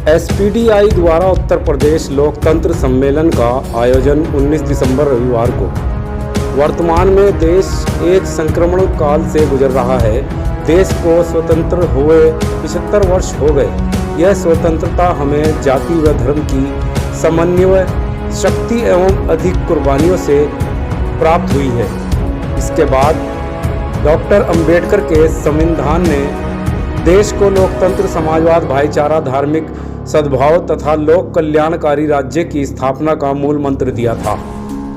एसपीडीआई द्वारा उत्तर प्रदेश लोकतंत्र सम्मेलन का आयोजन 19 दिसंबर रविवार को। वर्तमान में देश एक संक्रमण काल से गुजर रहा है। देश को स्वतंत्र हुए 75 वर्ष हो गए। यह स्वतंत्रता हमें जाति व धर्म की समन्वय शक्ति एवं अधिक कुर्बानियों से प्राप्त हुई है। इसके बाद डॉक्टर अंबेडकर के संविधान ने देश को लोकतंत्र, समाजवाद, भाईचारा, धार्मिक सद्भाव तथा लोक कल्याणकारी राज्य की स्थापना का मूल मंत्र दिया था।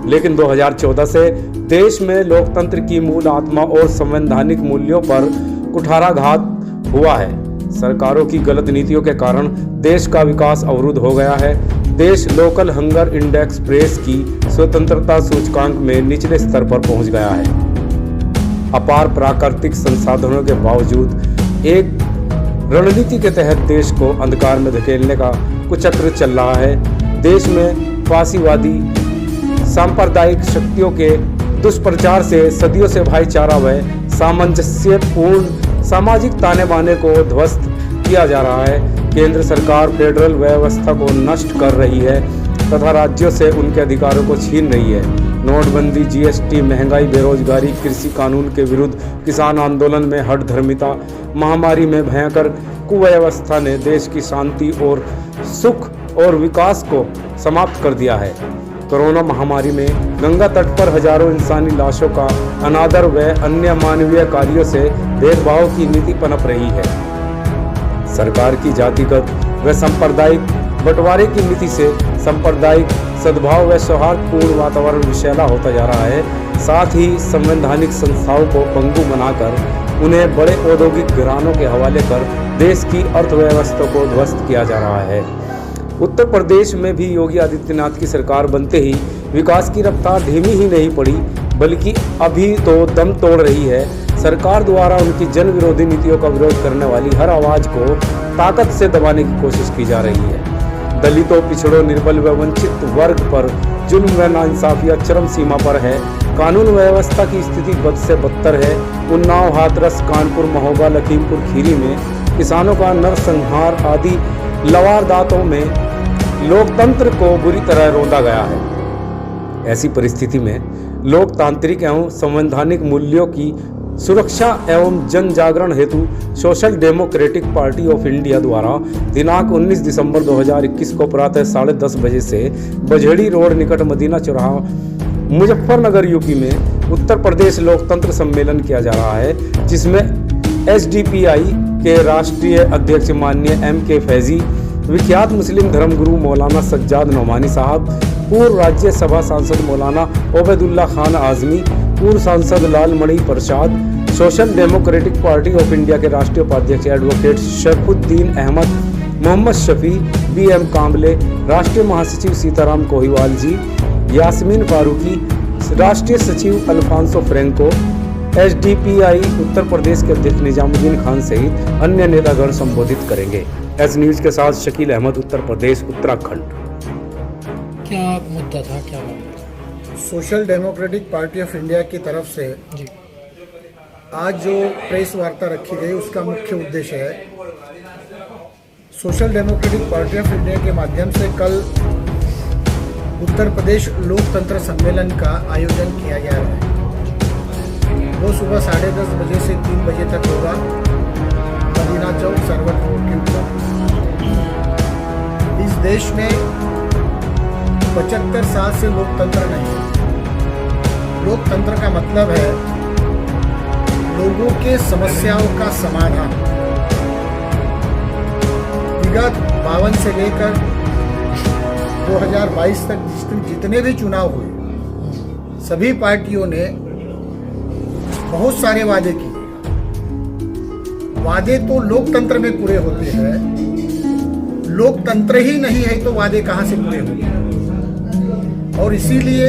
लेकिन 2014 से देश में लोकतंत्र की मूल आत्मा और संवैधानिक मूल्यों पर कुठाराघात हुआ है। सरकारों की गलत नीतियों के कारण देश का विकास अवरुद्ध हो गया है। देश लोकल हंगर इंडेक्स प्रेस की स्वतंत्रता सूचकांक में निचले स्तर पर पहुंच गया है। अपार प्राकृतिक संसाधनों के बावजूद एक रणनीति के तहत देश को अंधकार में धकेलने का कुचक्र चल रहा है। देश में फासीवादी सांप्रदायिक शक्तियों के दुष्प्रचार से सदियों से भाईचारा व सामंजस्यपूर्ण सामाजिक ताने बाने को ध्वस्त किया जा रहा है। केंद्र सरकार फेडरल व्यवस्था को नष्ट कर रही है तथा राज्यों से उनके अधिकारों को छीन रही है। नोटबंदी, जीएसटी, महंगाई, बेरोजगारी, कृषि कानून के विरुद्ध किसान आंदोलन में हठधर्मिता, महामारी में भयंकर कुव्यवस्था ने देश की शांति और सुख और विकास को समाप्त कर दिया है। कोरोना महामारी में गंगा तट पर हजारों इंसानी लाशों का अनादर व अन्य मानवीय कार्यों से भेदभाव की नीति पनप रही है। सरकार की जातिगत व सांप्रदायिक बंटवारे की नीति से सांप्रदायिक सद्भाव व सौहार्दपूर्ण वातावरण विषैला होता जा रहा है। साथ ही संवैधानिक संस्थाओं को पंगु बनाकर उन्हें बड़े औद्योगिक घरानों के हवाले कर देश की अर्थव्यवस्था को ध्वस्त किया जा रहा है। उत्तर प्रदेश में भी योगी आदित्यनाथ की सरकार बनते ही विकास की रफ्तार धीमी ही नहीं पड़ी, बल्कि अभी तो दम तोड़ रही है। सरकार द्वारा उनकी जन विरोधी नीतियों का विरोध करने वाली हर आवाज को ताकत से दबाने की कोशिश की जा रही है। दलितों, पिछड़ों, निर्बल व वंचित वर्ग पर जुल्म व नाइंसाफियां चरम सीमा पर है। कानून व्यवस्था की स्थिति बद से बदतर है। उन्नाव, हाथरस, कानपुर, महोबा, लखीमपुर खीरी में किसानों का नरसंहार आदि लवारदातों में लोकतंत्र को बुरी तरह रौंदा गया है। ऐसी परिस्थिति में लोकतांत्रिक एवं संवैधानिक मूल्यों की सुरक्षा एवं जन जागरण हेतु social democratic party of India द्वारा दिनांक 19 दिसंबर 2021 को प्रातः 10:30 बजे से बझेड़ी रोड निकट मदीना चौराहा, मुजफ्फरनगर, यूपी में उत्तर प्रदेश लोकतंत्र सम्मेलन किया जा रहा है, जिसमें एसडीपीआई के राष्ट्रीय अध्यक्ष माननीय M.K. फैजी, विख्यात मुस्लिम धर्मगुरु मौलाना सज्जाद नोमानी साहब, पूर्व राज्यसभा सांसद मौलाना ओबैदुल्ला खान आजमी, पूर्व सांसद Lalmani Prasad, social democratic party of India के राष्ट्रीय उपाध्यक्ष एडवोकेट शरफुद्दीन अहमद, मोहम्मद शफी, BM कांबले, राष्ट्रीय महासचिव सीताराम कोहिवाल जी, यास्मीन फारूकी, राष्ट्रीय सचिव Alphonso Franco, SDPI Uttar Pradesh के अध्यक्ष निजामुद्दीन खान सहित अन्य नेतागण संबोधित करेंगे। एस न्यूज के साथ शकील अहमद, उत्तर प्रदेश, उत्तराखंड। क्या मुद्दा था, क्या बात? Social democratic party of India की तरफ से जी, आज जो प्रेस वार्ता रखी गई उसका मुख्य उद्देश्य है social democratic party of India के माध्यम से कल उत्तर प्रदेश लोकतंत्र सम्मेलन का आयोजन किया गया है। वो सुबह 10:30 बजे से 3 बजे तक होगा, मदीना चौक, सरवट रोड के ऊपर। इस देश में 75 साल से लोकतंत्र नहीं है। लोकतंत्र का मतलब है लोगों के समस्याओं का समाधान। विगत 52 से लेकर 2022 तक जितने भी चुनाव हुए, सभी पार्टियों ने बहुत सारे वादे किए। वादे तो लोकतंत्र में पूरे होते हैं, लोकतंत्र ही नहीं है तो वादे कहां से पूरे होंगे। और इसीलिए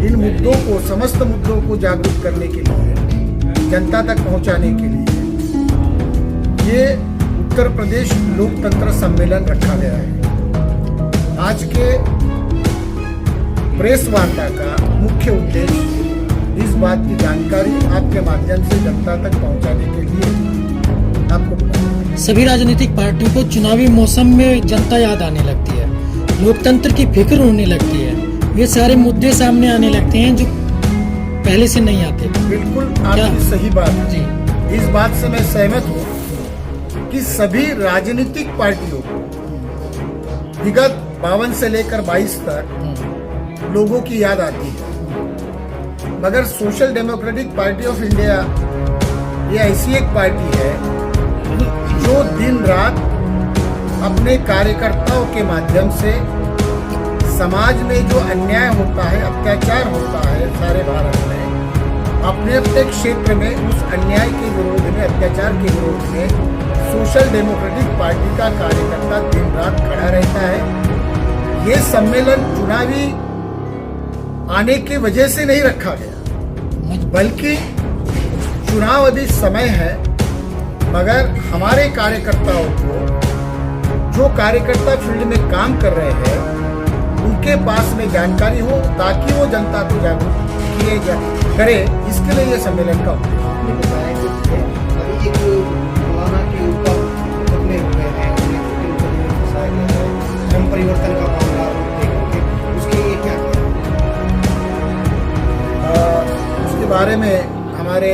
इन मुद्दों को, समस्त मुद्दों को जागरूक करने के लिए, जनता तक पहुंचाने के लिए ये उत्तर प्रदेश लोकतंत्र सम्मेलन रखा गया है। आज के प्रेस वार्ता का मुख्य उद्देश्य इस बात की जानकारी आपके माध्यम से जनता तक पहुंचाने के लिए आपको सभी राजनीतिक पार्टियों को चुनावी मौसम में जनता याद आने लगती है, लोकतंत्र की फिक्र होने लगती है, ये सारे मुद्दे सामने आने लगते हैं जो पहले से नहीं आते। बिल्कुल क्या? आपकी सही बात है जी। इस बात से मैं सहमत हूँ कि सभी राजनीतिक पार्टियों को विगत 52 से लेकर 22 तक लोगों की याद आती है, मगर social democratic party of India ये ऐसी एक पार्टी है जो दिन रात अपने कार्यकर्ताओं के माध्यम से समाज में जो अन्याय होता है, अत्याचार होता है सारे भारत में, अपने अपने क्षेत्र में उस अन्याय के विरोध में, अत्याचार के विरोध में सोशल डेमोक्रेटिक पार्टी का कार्यकर्ता दिन रात खड़ा रहता है। ये सम्मेलन चुनावी आने की वजह से नहीं रखा गया, बल्कि चुनाव अभी समय है, मगर हमारे कार्यकर्ताओं को, जो कार्यकर्ता फील्ड में काम कर रहे हैं, उनके पास में जानकारी हो ताकि वो जनता को जागरूक करे, इसके लिए ये सम्मेलन का उद्देश्य। आपने बताया कि अभी एक मौलाना के ऊपर मुकदमे हुए हैं, उन्हें छोटे मुकदमे में फंसाया गया है, धर्म परिवर्तन का मामला लेकर के, उसके लिए क्या कहें? उसके बारे में हमारे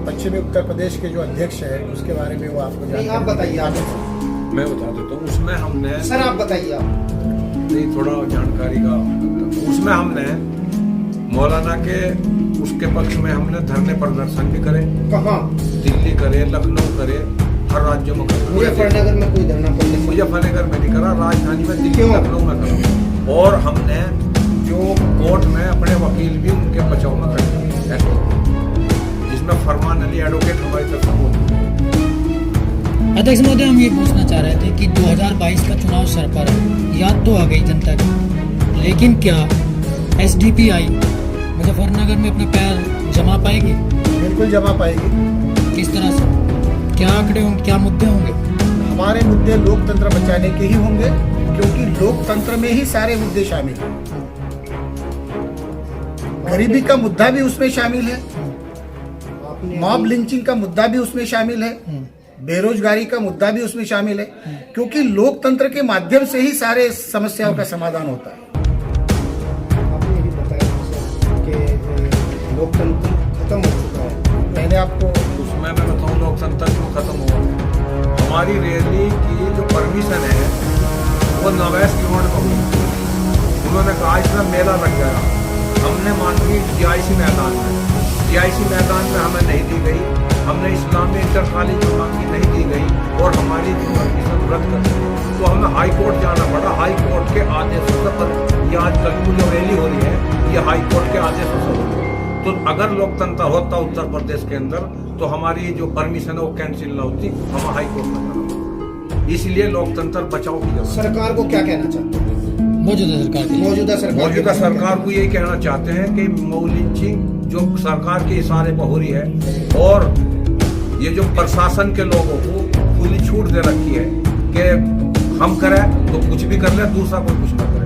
पश्चिमी उत्तर प्रदेश के जो अध्यक्ष है, उसके बारे में वो आपको नहीं, आप बताइए। आप मैं बता देता हूँ। उसमें हमने सर आप बताइए। आप नहीं, थोड़ा जानकारी का उसमें हमने मौलाना के उसके पक्ष में हमने धरने प्रदर्शन भी करे, कहाँ? दिल्ली करे, लखनऊ करे, हर राज्यों में करे। मुजफ्फरनगर में कोई धरना प्रदर्शन? मुजफ्फरनगर में नहीं करा, राजधानी में, दिल्ली, क्यों? लखनऊ में करा। और हमने जो कोर्ट में अपने वकील भी उनके बचाव में खड़े, जिसमें फरमान अली एडवोकेट हमारी तरफ से बोलते। अध्यक्ष महोदय, हम ये पूछना चाह रहे थे कि 2022 का चुनाव सर पर है, याद तो आ गई जनता की, लेकिन क्या एसडीपीआई मुजफ्फरनगर में अपना पैर जमा पाएगी? बिल्कुल जमा पाएगी। किस तरह से? क्या आंकड़े होंगे, क्या मुद्दे होंगे? हमारे मुद्दे लोकतंत्र बचाने के ही होंगे, क्योंकि लोकतंत्र में ही सारे मुद्दे शामिल हैं। गरीबी का मुद्दा भी उसमें शामिल है, मॉब लिंचिंग का मुद्दा भी उसमें शामिल है, बेरोजगारी का मुद्दा भी उसमें शामिल है, क्योंकि लोकतंत्र के माध्यम से ही सारे समस्याओं का समाधान होता है। आपने भी बताया कि लोकतंत्र खत्म हो चुका है। मैंने आपको उसमें मैं बताऊँ लोकतंत्र क्यों खत्म हुआ। हमारी रैली की जो परमिशन है वो नवैस ग्राउंड में हुई। उन्होंने कहा इसमें मेला लग गया, हमने मान ली जीआईसी मैदान में हमें नहीं दी गई, हमने इस्लामी इंटर कॉलेज जो मांगी नहीं दी गई, और हमारी परमिशन रद्द कर दी। तो हमें हाई कोर्ट जाना पड़ा। हाई कोर्ट के आदेशों से, पर ये आजकल की जो रैली हो रही है ये हाई कोर्ट के आदेशों से हो रही है। तो अगर लोकतंत्र होता उत्तर प्रदेश के अंदर तो हमारी जो परमिशन है वो कैंसिल ना होती, हम हाई कोर्ट में जाना पड़ता। इसलिए लोकतंत्र बचाव किया। सरकार को क्या कहना चाहते हैं? मौजूदा सरकार को यही कहना चाहते हैं कि मॉब लिंचिंग जो सरकार के इशारे पर हो रही है, और ये जो प्रशासन के लोगों को खुली छूट दे रखी है कि हम करें तो कुछ भी कर ले, दूसरा कोई कुछ ना करे।